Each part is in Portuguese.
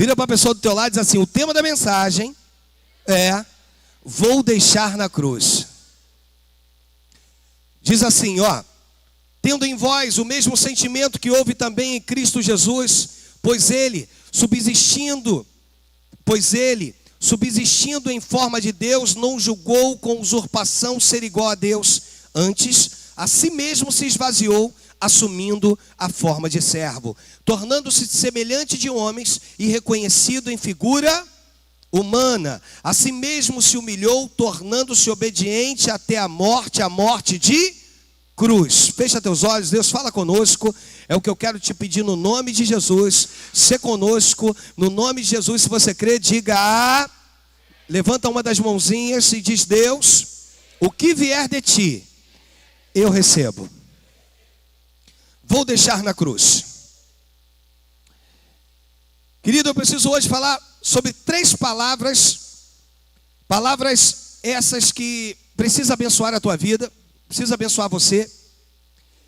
Vira para a pessoa do teu lado e diz assim: o tema da mensagem é: vou deixar na cruz. Diz assim, ó: tendo em vós o mesmo sentimento que houve também em Cristo Jesus, pois ele, subsistindo em forma de Deus, não julgou com usurpação ser igual a Deus, antes a si mesmo se esvaziou, assumindo a forma de servo, tornando-se semelhante de homens e reconhecido em figura humana. A si mesmo se humilhou, tornando-se obediente até a morte de cruz. Fecha teus olhos, Deus fala conosco. É o que eu quero te pedir no nome de Jesus. Ser conosco, no nome de Jesus. Se você crê, diga ah. Levanta uma das mãozinhas e diz: Deus, o que vier de ti, eu recebo. Vou deixar na cruz. Querido, eu preciso hoje falar sobre 3 palavras. Palavras essas que precisam abençoar a tua vida, precisa abençoar você.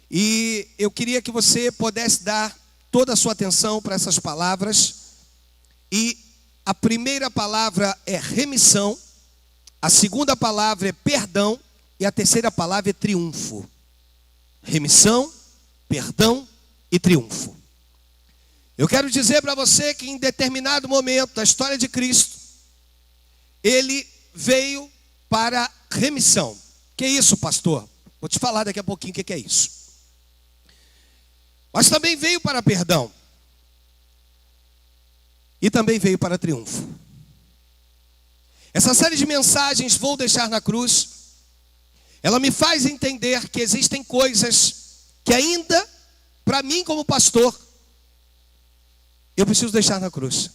E eu queria que você pudesse dar toda a sua atenção para essas palavras. E a primeira palavra é remissão, a segunda palavra é perdão e a terceira palavra é triunfo. Remissão, perdão e triunfo. Eu quero dizer para você que em determinado momento da história de Cristo, ele veio para remissão. Que é isso, pastor? Vou te falar daqui a pouquinho o que é isso. Mas também veio para perdão. E também veio para triunfo. Essa série de mensagens, vou deixar na cruz, ela me faz entender que existem coisas que ainda, para mim como pastor, eu preciso deixar na cruz.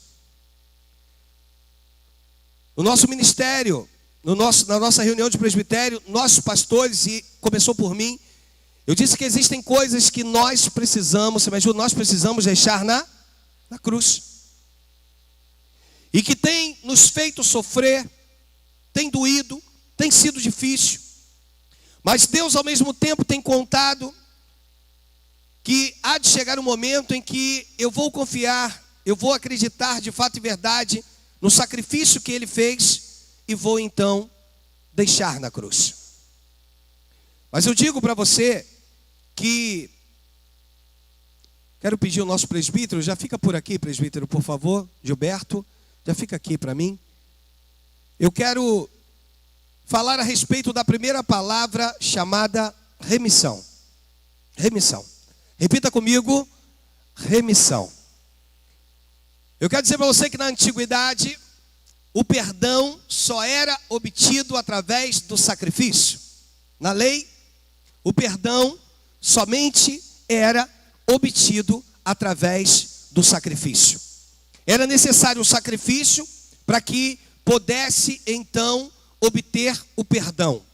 No nosso ministério, na nossa reunião de presbitério, nossos pastores, e começou por mim, eu disse que existem coisas que nós precisamos, você me ajuda, nós precisamos deixar na cruz. E que tem nos feito sofrer, tem doído, tem sido difícil. Mas Deus ao mesmo tempo tem contado que há de chegar um momento em que eu vou confiar, eu vou acreditar de fato e verdade no sacrifício que Ele fez e vou então deixar na cruz. Mas eu digo para você que, quero pedir ao nosso presbítero, já fica por aqui, presbítero, por favor, Gilberto, já fica aqui para mim. Eu quero falar a respeito da primeira palavra chamada remissão. Remissão. Repita comigo: remissão. Eu quero dizer para você que na antiguidade, o perdão só era obtido através do sacrifício. Na lei, o perdão somente era obtido através do sacrifício. Era necessário um sacrifício para que pudesse então obter o perdão.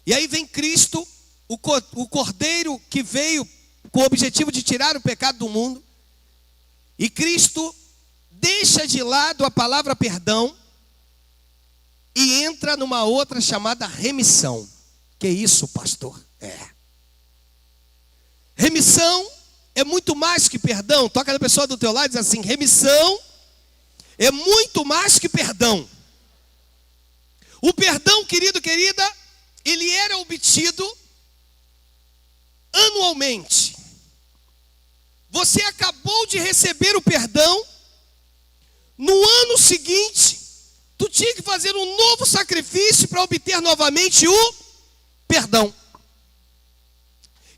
E aí vem Cristo, o Cordeiro que veio com o objetivo de tirar o pecado do mundo. E Cristo deixa de lado a palavra perdão e entra numa outra chamada remissão. Que isso, pastor? Remissão é muito mais que perdão. Toca na pessoa do teu lado e diz assim: remissão é muito mais que perdão. O perdão, querido, querida, ele era obtido anualmente. Você acabou de receber o perdão, no ano seguinte, tu tinha que fazer um novo sacrifício para obter novamente o perdão.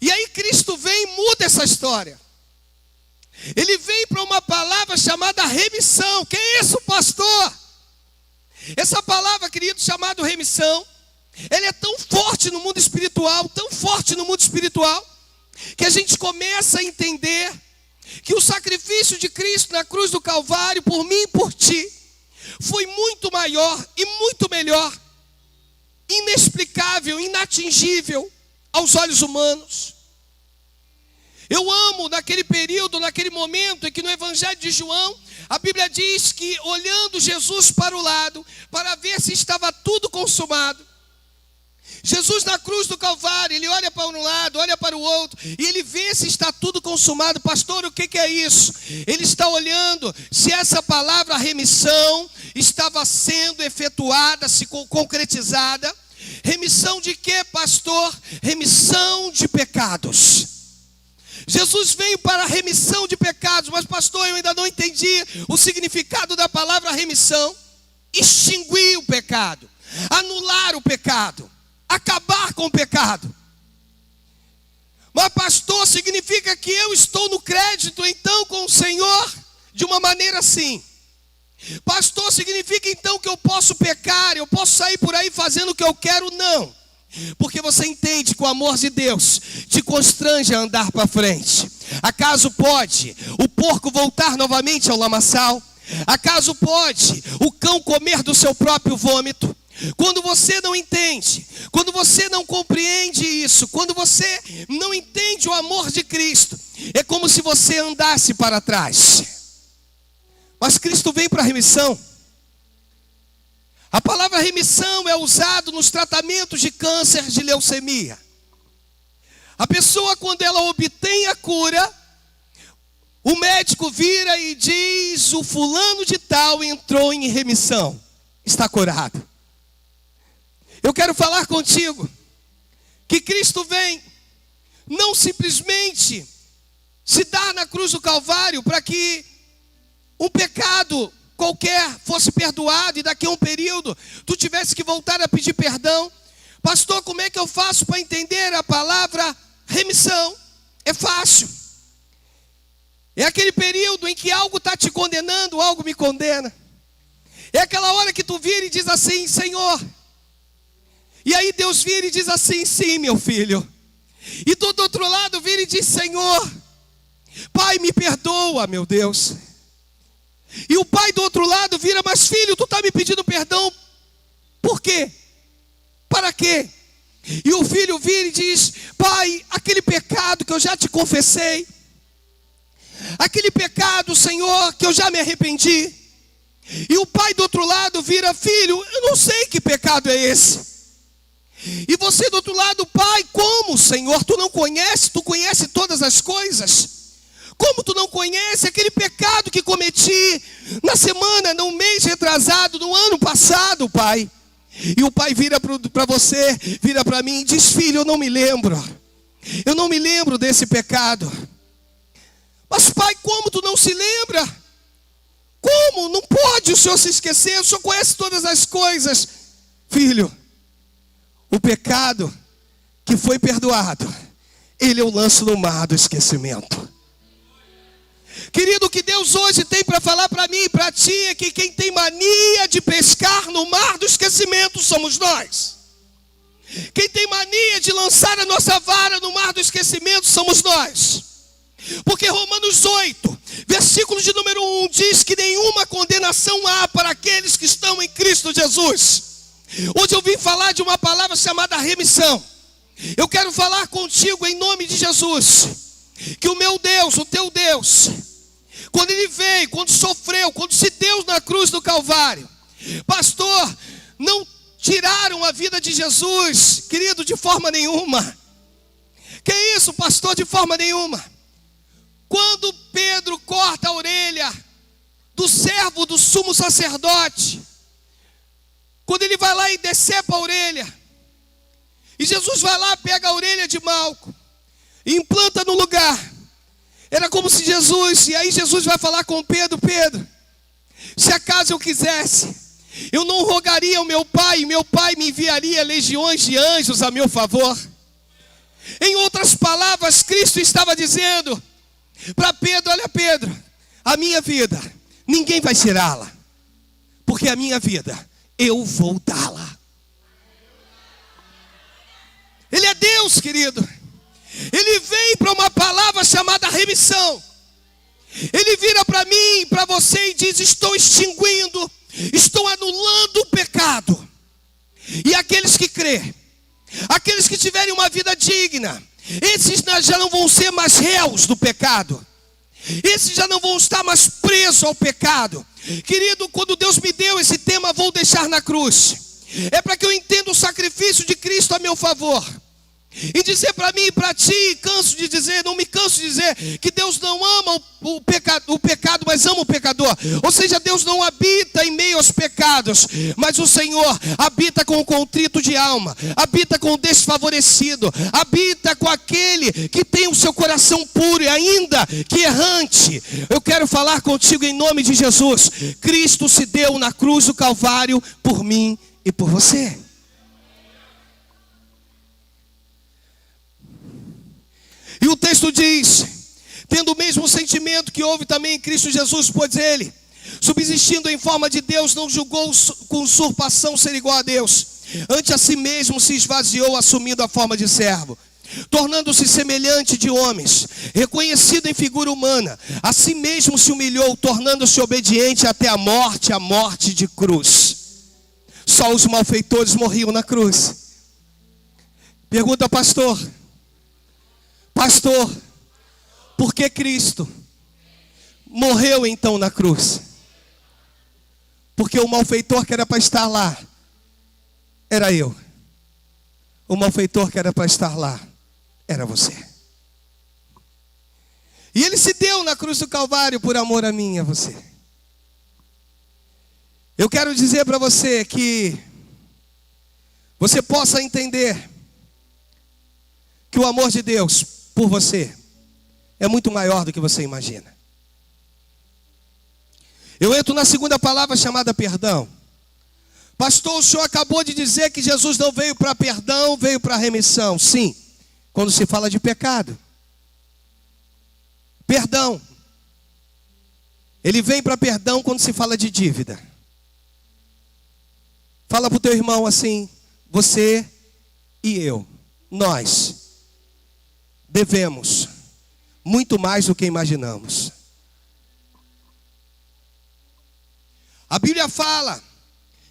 E aí Cristo vem e muda essa história. Ele vem para uma palavra chamada remissão. Que é isso, pastor? Essa palavra, querido, chamada remissão, ela é tão forte no mundo espiritual, que a gente começa a entender que o sacrifício de Cristo na cruz do Calvário, por mim e por ti, foi muito maior e muito melhor, inexplicável, inatingível aos olhos humanos. Eu amo naquele período, naquele momento em que no Evangelho de João, a Bíblia diz que olhando Jesus para o lado, para ver se estava tudo consumado, Jesus na cruz do Calvário, ele olha para um lado, olha para o outro, e ele vê se está tudo consumado. Pastor, o que é isso? Ele está olhando se essa palavra remissão estava sendo efetuada, se concretizada. Remissão de quê, pastor? Remissão de pecados. Jesus veio para a remissão de pecados, mas pastor, eu ainda não entendi o significado da palavra remissão. Extinguir o pecado, anular o pecado, acabar com o pecado. Mas pastor, significa que eu estou no crédito então com o Senhor de uma maneira assim. Pastor, significa então que eu posso pecar, eu posso sair por aí fazendo o que eu quero? Não, porque você entende que o amor de Deus te constrange a andar para frente. Acaso pode o porco voltar novamente ao lamaçal? Acaso pode o cão comer do seu próprio vômito? Quando você não entende, quando você não compreende isso, quando você não entende o amor de Cristo, é como se você andasse para trás. Mas Cristo vem para a remissão. A palavra remissão é usada nos tratamentos de câncer, de leucemia. A pessoa, quando ela obtém a cura, o médico vira e diz: o fulano de tal entrou em remissão, está curado. Eu quero falar contigo que Cristo vem não simplesmente se dar na cruz do Calvário para que um pecado qualquer fosse perdoado e daqui a um período tu tivesse que voltar a pedir perdão. Pastor, como é que eu faço para entender a palavra remissão? É fácil. É aquele período em que algo está te condenando, algo me condena. É aquela hora que tu vira e diz assim: Senhor. E aí Deus vira e diz assim: sim, meu filho. E tu do outro lado vira e diz: Senhor, Pai, me perdoa, meu Deus. E o pai do outro lado vira: mas filho, tu está me pedindo perdão, por quê? Para quê? E o filho vira e diz: Pai, aquele pecado que eu já te confessei, aquele pecado, Senhor, que eu já me arrependi. E o pai do outro lado vira: filho, eu não sei que pecado é esse. E você do outro lado: pai, como, Senhor? Tu não conhece, tu conhece todas as coisas. Como tu não conhece aquele pecado que cometi na semana, no mês retrasado, no ano passado, pai? E o pai vira para você, vira para mim e diz: filho, eu não me lembro. Eu não me lembro desse pecado. Mas pai, como tu não se lembra? Como? Não pode o senhor se esquecer, o senhor conhece todas as coisas. Filho, o pecado que foi perdoado, ele eu lanço no mar do esquecimento. Querido, o que Deus hoje tem para falar para mim e para ti é que quem tem mania de pescar no mar do esquecimento somos nós. Quem tem mania de lançar a nossa vara no mar do esquecimento somos nós. Porque Romanos 8, versículo de número 1 diz que nenhuma condenação há para aqueles que estão em Cristo Jesus. Hoje eu vim falar de uma palavra chamada remissão. Eu quero falar contigo em nome de Jesus, que o meu Deus, o teu Deus, quando ele veio, quando sofreu, quando se deu na cruz do Calvário, pastor, não tiraram a vida de Jesus, querido, de forma nenhuma. Que isso, pastor? De forma nenhuma. Quando Pedro corta a orelha do servo do sumo sacerdote, quando ele vai lá e decepa a orelha, e Jesus vai lá, pega a orelha de Malco e implanta no lugar. Era como se Jesus, e aí Jesus vai falar com Pedro: Pedro, se acaso eu quisesse, eu não rogaria ao meu pai, e meu pai me enviaria legiões de anjos a meu favor. Em outras palavras, Cristo estava dizendo para Pedro: olha Pedro, a minha vida, ninguém vai tirá-la, porque a minha vida, eu vou dá-la. Ele é Deus, querido. Ele vem para uma palavra chamada remissão. Ele vira para mim, para você e diz: estou extinguindo, estou anulando o pecado. E aqueles que crêem, aqueles que tiverem uma vida digna, esses já não vão ser mais réus do pecado. Esses já não vão estar mais presos ao pecado. Querido, quando Deus me deu esse tema, vou deixar na cruz. É para que eu entenda o sacrifício de Cristo a meu favor. E dizer para mim e para ti, não me canso de dizer que Deus não ama o pecado, mas ama o pecador. Ou seja, Deus não habita em meio aos pecados, mas o Senhor habita com o contrito de alma, habita com o desfavorecido, habita com aquele que tem o seu coração puro e ainda que errante. Eu quero falar contigo em nome de Jesus. Cristo se deu na cruz do Calvário por mim e por você. E o texto diz: tendo o mesmo sentimento que houve também em Cristo Jesus, pois ele, subsistindo em forma de Deus, não julgou com usurpação ser igual a Deus. Antes a si mesmo se esvaziou, assumindo a forma de servo, tornando-se semelhante de homens, reconhecido em figura humana. A si mesmo se humilhou, tornando-se obediente até a morte de cruz. Só os malfeitores morriam na cruz. Pergunta, pastor, por que Cristo morreu então na cruz? Porque o malfeitor que era para estar lá era eu. O malfeitor que era para estar lá era você. E ele se deu na cruz do Calvário por amor a mim e a você. Eu quero dizer para você que você possa entender que o amor de Deus por você é muito maior do que você imagina. Eu entro na segunda palavra chamada perdão. Pastor, o senhor acabou de dizer que Jesus não veio para perdão, veio para remissão. Sim, quando se fala de pecado. Perdão. Ele vem para perdão quando se fala de dívida. Fala para o teu irmão assim: você e eu, nós devemos muito mais do que imaginamos. A Bíblia fala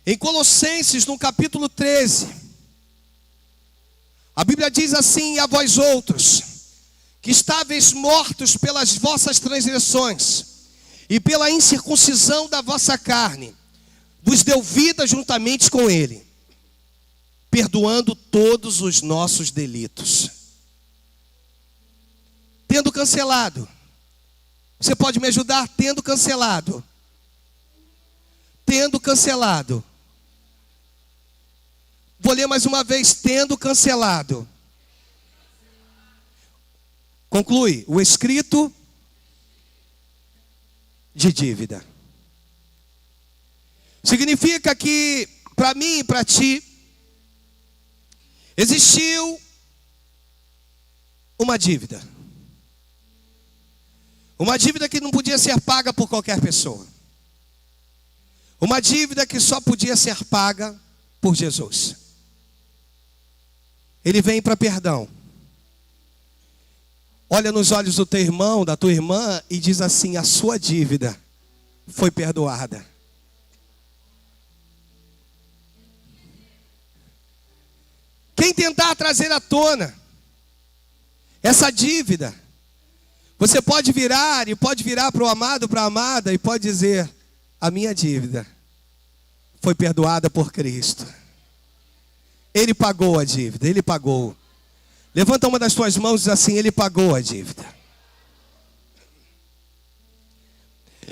em Colossenses, no capítulo 13. A Bíblia diz assim: a vós outros, que estáveis mortos pelas vossas transgressões e pela incircuncisão da vossa carne, vos deu vida juntamente com ele, perdoando todos os nossos delitos. Tendo cancelado. Você pode me ajudar? Tendo cancelado. Tendo cancelado. Vou ler mais uma vez. Tendo cancelado. Conclui. O escrito de dívida. Significa que para mim e para ti existiu uma dívida. Uma dívida que não podia ser paga por qualquer pessoa. Uma dívida que só podia ser paga por Jesus. Ele vem para perdão. Olha nos olhos do teu irmão, da tua irmã, e diz assim: a sua dívida foi perdoada. Quem tentar trazer à tona essa dívida, você pode virar para o amado, para a amada, e pode dizer: a minha dívida foi perdoada por Cristo. Ele pagou a dívida, ele pagou. Levanta uma das tuas mãos e diz assim: ele pagou a dívida.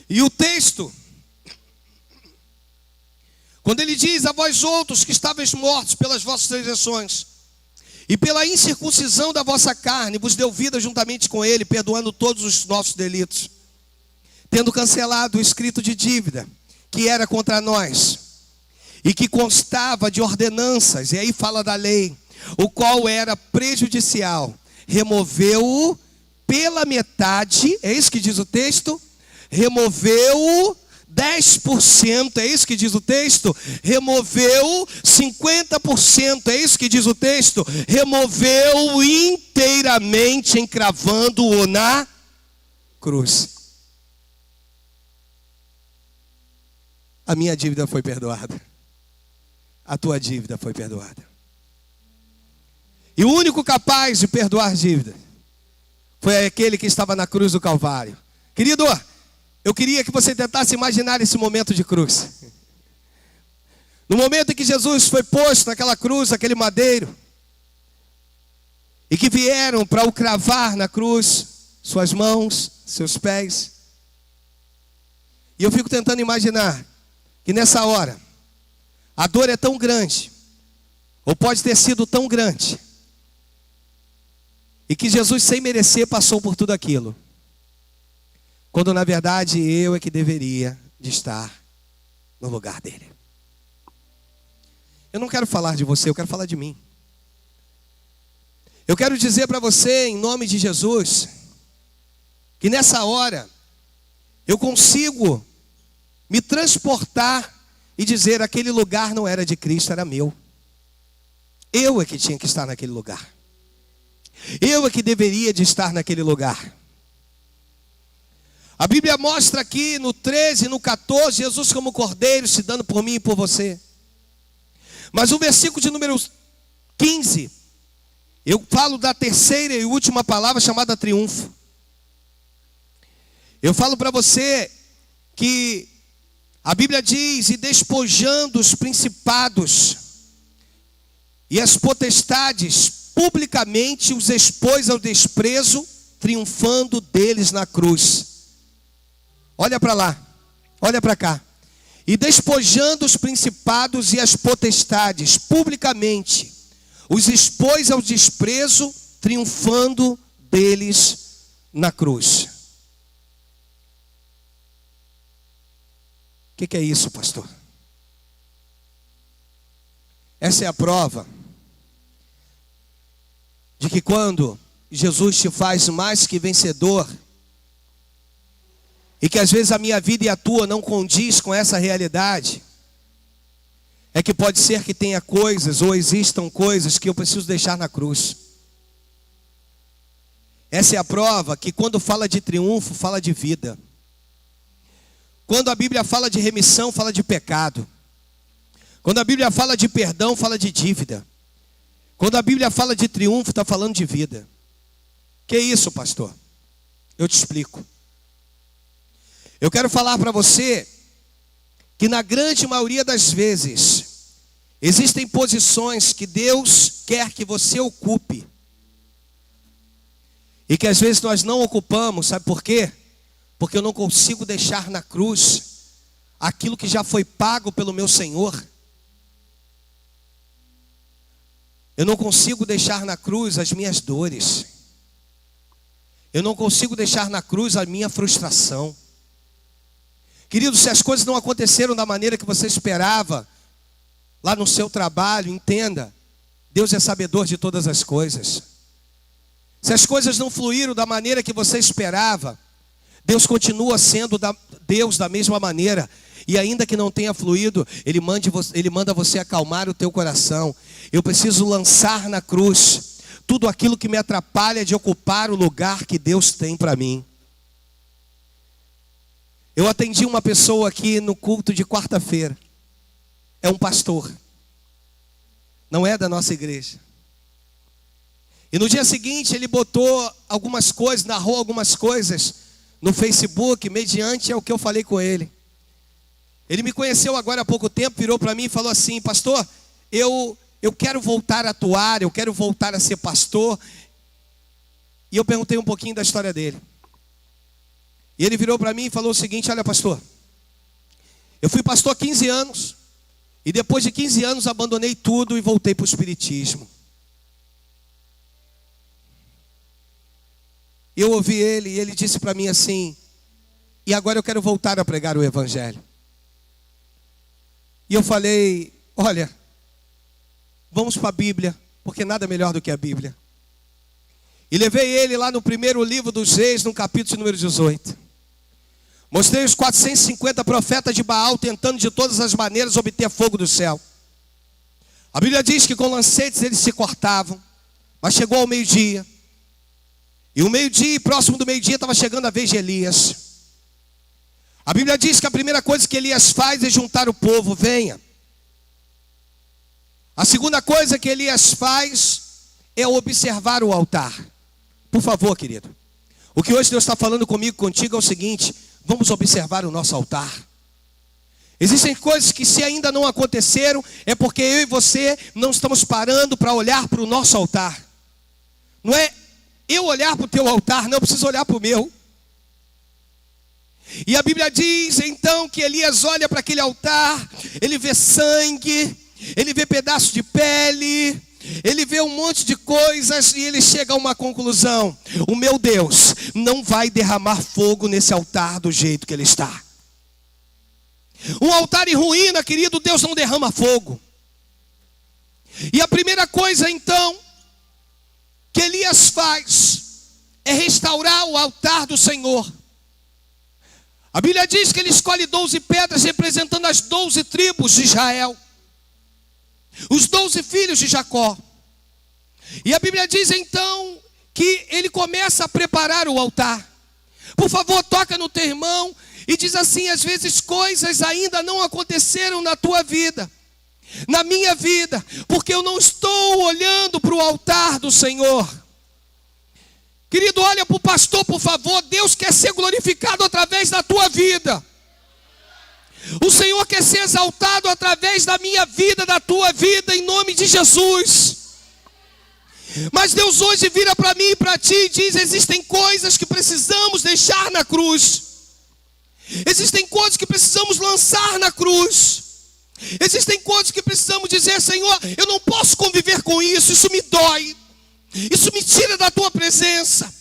E o texto, quando ele diz: a vós outros que estáveis mortos pelas vossas transgressões e pela incircuncisão da vossa carne, vos deu vida juntamente com ele, perdoando todos os nossos delitos, tendo cancelado o escrito de dívida que era contra nós e que constava de ordenanças, e aí fala da lei, o qual era prejudicial, removeu-o pela metade. É isso que diz o texto. Removeu-o 10%, é isso que diz o texto. Removeu 50%, é isso que diz o texto. Removeu inteiramente, encravando-o na cruz. A minha dívida foi perdoada. A tua dívida foi perdoada. E o único capaz de perdoar dívida foi aquele que estava na cruz do Calvário. Querido, eu queria que você tentasse imaginar esse momento de cruz. No momento em que Jesus foi posto naquela cruz, naquele madeiro, e que vieram para o cravar na cruz, suas mãos, seus pés. E eu fico tentando imaginar que nessa hora, a dor é tão grande, ou pode ter sido tão grande, e que Jesus, sem merecer, passou por tudo aquilo. Quando na verdade eu é que deveria de estar no lugar dele. Eu não quero falar de você, eu quero falar de mim. Eu quero dizer para você, em nome de Jesus, que nessa hora eu consigo me transportar e dizer: aquele lugar não era de Cristo, era meu. Eu é que tinha que estar naquele lugar. Eu é que deveria de estar naquele lugar. A Bíblia mostra aqui no 13 e no 14, Jesus como cordeiro se dando por mim e por você. Mas o versículo de número 15, eu falo da terceira e última palavra chamada triunfo. Eu falo para você que a Bíblia diz: e despojando os principados e as potestades, publicamente os expôs ao desprezo, triunfando deles na cruz. Olha para lá, olha para cá. E despojando os principados e as potestades, publicamente os expôs ao desprezo, triunfando deles na cruz. O que é isso, pastor? Essa é a prova de que quando Jesus te faz mais que vencedor, e que às vezes a minha vida e a tua não condiz com essa realidade, é que pode ser que tenha coisas ou existam coisas que eu preciso deixar na cruz. Essa é a prova que quando fala de triunfo, fala de vida. Quando a Bíblia fala de remissão, fala de pecado. Quando a Bíblia fala de perdão, fala de dívida. Quando a Bíblia fala de triunfo, está falando de vida. Que isso, pastor? Eu te explico. Eu quero falar para você que na grande maioria das vezes existem posições que Deus quer que você ocupe, e que às vezes nós não ocupamos. Sabe por quê? Porque eu não consigo deixar na cruz aquilo que já foi pago pelo meu Senhor. Eu não consigo deixar na cruz as minhas dores. Eu não consigo deixar na cruz a minha frustração. Querido, se as coisas não aconteceram da maneira que você esperava, lá no seu trabalho, entenda, Deus é sabedor de todas as coisas. Se as coisas não fluíram da maneira que você esperava, Deus continua sendo Deus da mesma maneira. E ainda que não tenha fluído, Ele manda você acalmar o teu coração. Eu preciso lançar na cruz tudo aquilo que me atrapalha de ocupar o lugar que Deus tem para mim. Eu atendi uma pessoa aqui no culto de quarta-feira. É um pastor. Não é da nossa igreja. E no dia seguinte ele botou algumas coisas, narrou algumas coisas no Facebook, mediante ao que eu falei com ele. Ele me conheceu agora há pouco tempo, virou para mim e falou assim: pastor, eu quero voltar a atuar, eu quero voltar a ser pastor. E eu perguntei um pouquinho da história dele. E ele virou para mim e falou o seguinte: olha, pastor, eu fui pastor há 15 anos, e depois de 15 anos abandonei tudo e voltei para o espiritismo. Eu ouvi ele e ele disse para mim assim: e agora eu quero voltar a pregar o evangelho. E eu falei: olha, vamos para a Bíblia, porque nada é melhor do que a Bíblia. E levei ele lá no primeiro livro dos Reis, no capítulo número 18. Mostrei os 450 profetas de Baal tentando de todas as maneiras obter fogo do céu. A Bíblia diz que com lancetes eles se cortavam, mas chegou ao meio-dia. E o meio-dia, próximo do meio-dia, estava chegando a vez de Elias. A Bíblia diz que a primeira coisa que Elias faz é juntar o povo: venha. A segunda coisa que Elias faz é observar o altar. Por favor, querido, o que hoje Deus está falando comigo, contigo, é o seguinte: vamos observar o nosso altar. Existem coisas que, se ainda não aconteceram, é porque eu e você não estamos parando para olhar para o nosso altar. Não é eu olhar para o teu altar, não, eu preciso olhar para o meu. E a Bíblia diz então que Elias olha para aquele altar, ele vê sangue, ele vê pedaço de pele, ele vê um monte de coisas e ele chega a uma conclusão: o meu Deus não vai derramar fogo nesse altar do jeito que ele está. Um altar em ruína, querido, Deus não derrama fogo. E a primeira coisa então que Elias faz é restaurar o altar do Senhor. A Bíblia diz que ele escolhe 12 pedras representando as 12 tribos de Israel, os 12 filhos de Jacó. E a Bíblia diz então que ele começa a preparar o altar. Por favor, toca no teu irmão e diz assim: às vezes coisas ainda não aconteceram na tua vida, na minha vida, porque eu não estou olhando para o altar do Senhor. Querido, olha para o pastor, por favor. Deus quer ser glorificado através da tua vida. O Senhor quer ser exaltado através da minha vida, da tua vida, em nome de Jesus. Mas Deus hoje vira para mim e para ti e diz: existem coisas que precisamos deixar na cruz. Existem coisas que precisamos lançar na cruz. Existem coisas que precisamos dizer: Senhor, eu não posso conviver com isso, isso me dói, isso me tira da tua presença.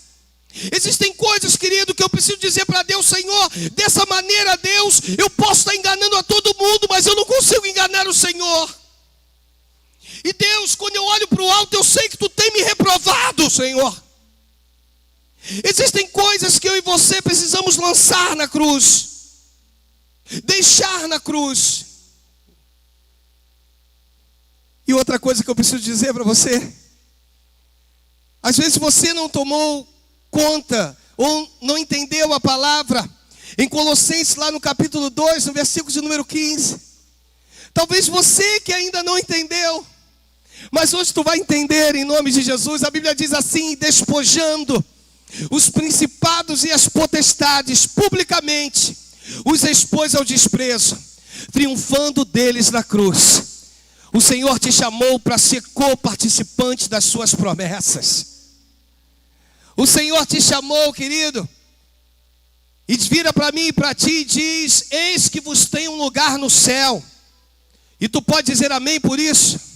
Existem coisas, querido, que eu preciso dizer para Deus: Senhor, dessa maneira, Deus, eu posso estar enganando a todo mundo, mas eu não consigo enganar o Senhor. E Deus, quando eu olho para o alto, eu sei que tu tem me reprovado, Senhor. Existem coisas que eu e você precisamos lançar na cruz, deixar na cruz. E outra coisa que eu preciso dizer para você: às vezes você não tomou conta ou não entendeu a palavra em Colossenses, lá no capítulo 2, no versículo de número 15. Talvez você que ainda não entendeu, mas hoje tu vai entender em nome de Jesus. A Bíblia diz assim: despojando os principados e as potestades publicamente, os expôs ao desprezo, triunfando deles na cruz. O Senhor te chamou para ser co-participante das suas promessas. O Senhor te chamou, querido, e vira para mim e para ti e diz: eis que vos tem um lugar no céu. E tu pode dizer amém por isso?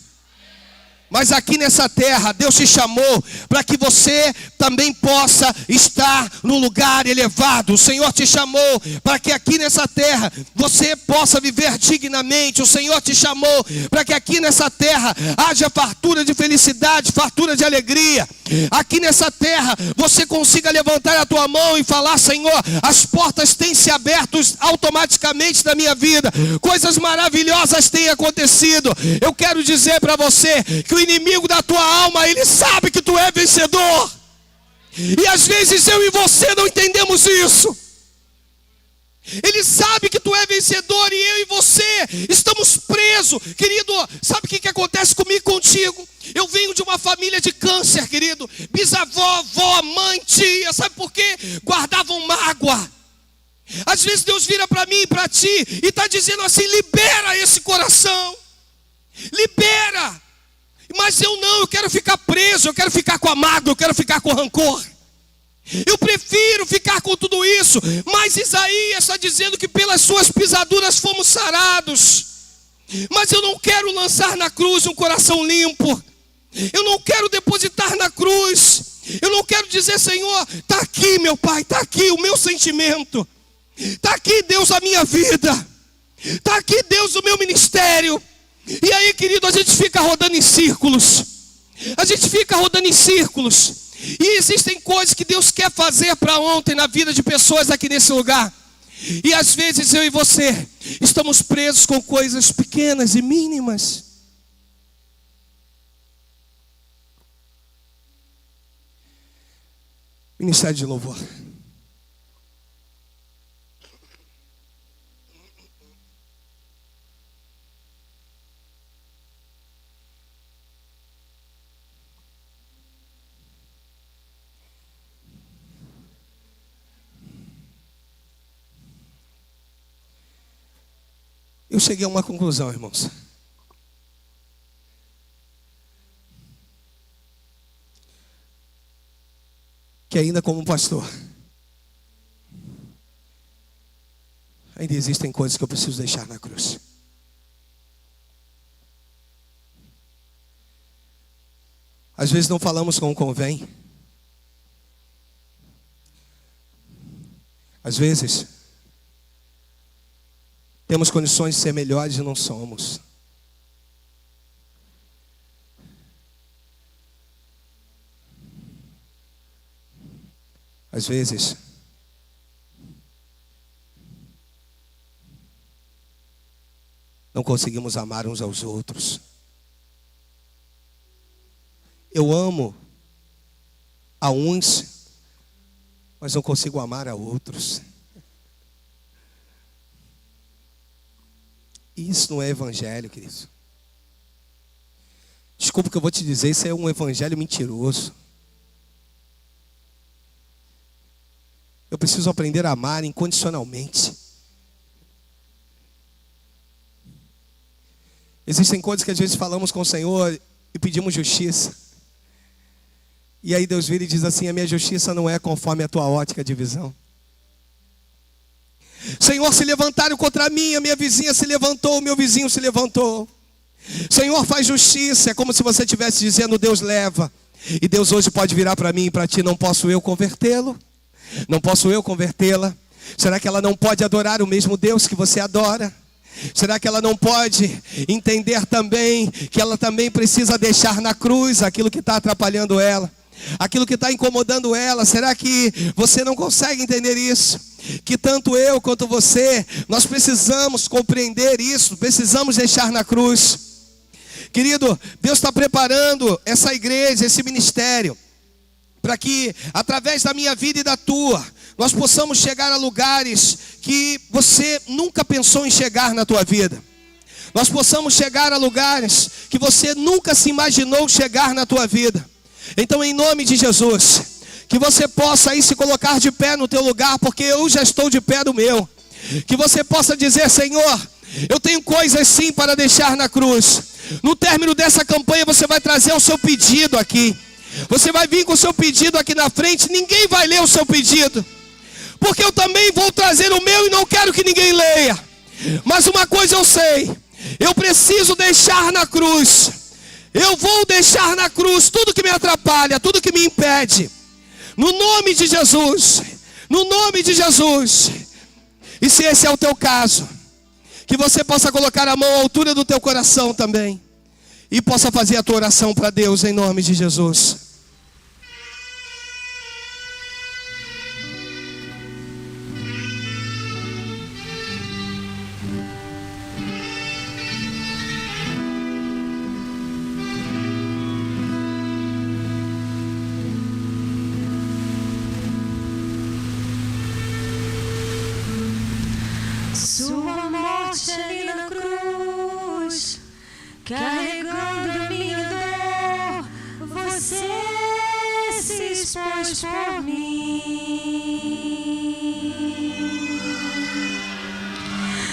Mas aqui nessa terra, Deus te chamou para que você também possa estar no lugar elevado. O Senhor te chamou para que aqui nessa terra você possa viver dignamente. O Senhor te chamou para que aqui nessa terra haja fartura de felicidade, fartura de alegria. Aqui nessa terra você consiga levantar a tua mão e falar: Senhor, as portas têm se aberto automaticamente na minha vida. Coisas maravilhosas têm acontecido. Eu quero dizer para você que o inimigo da tua alma, ele sabe que tu é vencedor. E às vezes eu e você não entendemos isso. Ele sabe que tu é vencedor e eu e você estamos presos. Querido, sabe o que acontece comigo e contigo? Eu venho de uma família de câncer, querido. Bisavó, avó, mãe, tia. Sabe por quê? Guardavam mágoa. Às vezes Deus vira para mim e para ti e está dizendo assim: libera esse coração, libera. Mas eu quero ficar preso, eu quero ficar com a mágoa, eu quero ficar com rancor. Eu prefiro ficar com tudo isso. Mas Isaías está dizendo que pelas suas pisaduras fomos sarados. Mas eu não quero lançar na cruz um coração limpo. Eu não quero depositar na cruz. Eu não quero dizer: Senhor, está aqui meu Pai, está aqui o meu sentimento. Está aqui, Deus, a minha vida. Está aqui, Deus, o meu ministério. E aí, querido, a gente fica rodando em círculos. A gente fica rodando em círculos. E existem coisas que Deus quer fazer para ontem na vida de pessoas aqui nesse lugar. E às vezes eu e você estamos presos com coisas pequenas e mínimas. Ministério de louvor. Eu cheguei a uma conclusão, irmãos. Que ainda como pastor, ainda existem coisas que eu preciso deixar na cruz. Às vezes não falamos como convém. Às vezes temos condições de ser melhores e não somos. Às vezes não conseguimos amar uns aos outros. Eu amo a uns, mas não consigo amar a outros. Isso não é evangelho, querido. Desculpa o que eu vou te dizer, isso é um evangelho mentiroso. Eu preciso aprender a amar incondicionalmente. Existem coisas que às vezes falamos com o Senhor e pedimos justiça. E aí Deus vira e diz assim: a minha justiça não é conforme a tua ótica de visão. Senhor, se levantaram contra mim, a minha vizinha se levantou, o meu vizinho se levantou. Senhor, faz justiça. É como se você estivesse dizendo: Deus leva. E Deus hoje pode virar para mim e para ti: não posso eu convertê-lo? Não posso eu convertê-la? Será que ela não pode adorar o mesmo Deus que você adora? Será que ela não pode entender também que ela também precisa deixar na cruz aquilo que está atrapalhando ela? Aquilo que está incomodando ela? Será que você não consegue entender isso? Que tanto eu quanto você, nós precisamos compreender isso, precisamos deixar na cruz. Querido, Deus está preparando essa igreja, esse ministério, para que através da minha vida e da tua, nós possamos chegar a lugares que você nunca pensou em chegar na tua vida. Nós possamos chegar a lugares que você nunca se imaginou chegar na tua vida. Então, em nome de Jesus, que você possa aí se colocar de pé no teu lugar, porque eu já estou de pé no meu. Que você possa dizer: Senhor, eu tenho coisas sim para deixar na cruz. No término dessa campanha você vai trazer o seu pedido aqui. Você vai vir com o seu pedido aqui na frente. Ninguém vai ler o seu pedido, porque eu também vou trazer o meu e não quero que ninguém leia. Mas uma coisa eu sei: eu preciso deixar na cruz. Eu vou deixar na cruz tudo que me atrapalha, tudo que me impede. No nome de Jesus. No nome de Jesus. E se esse é o teu caso, que você possa colocar a mão à altura do teu coração também, e possa fazer a tua oração para Deus em nome de Jesus. Sua morte ali na cruz, carregando minha dor, você se expôs por mim.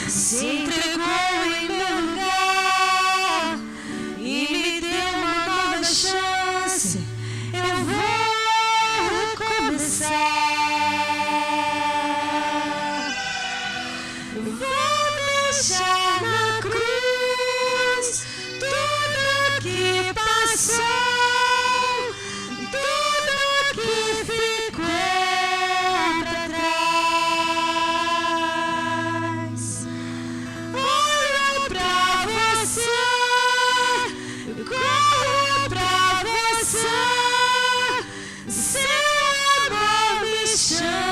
Se entregou em meu lugar e me deu uma nova chance. Eu vou recomeçar. Deixar na cruz tudo que passou, tudo que ficou para trás. Olho pra você, corro pra você, seu amor me chama.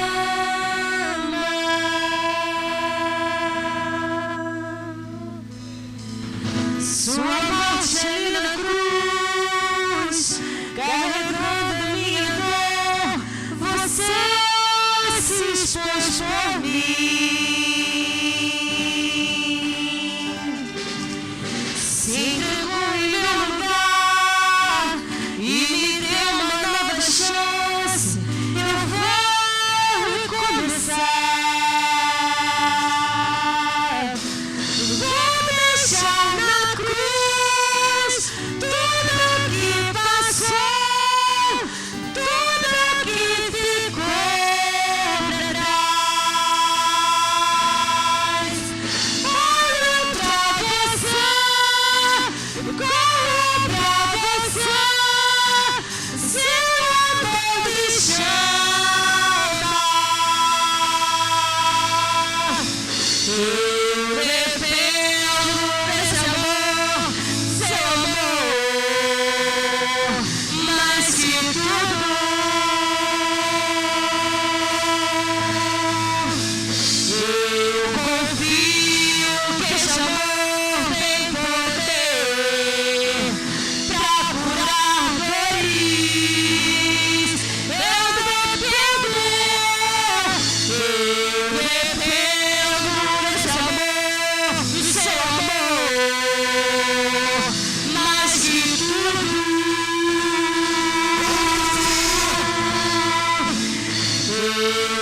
Senhor.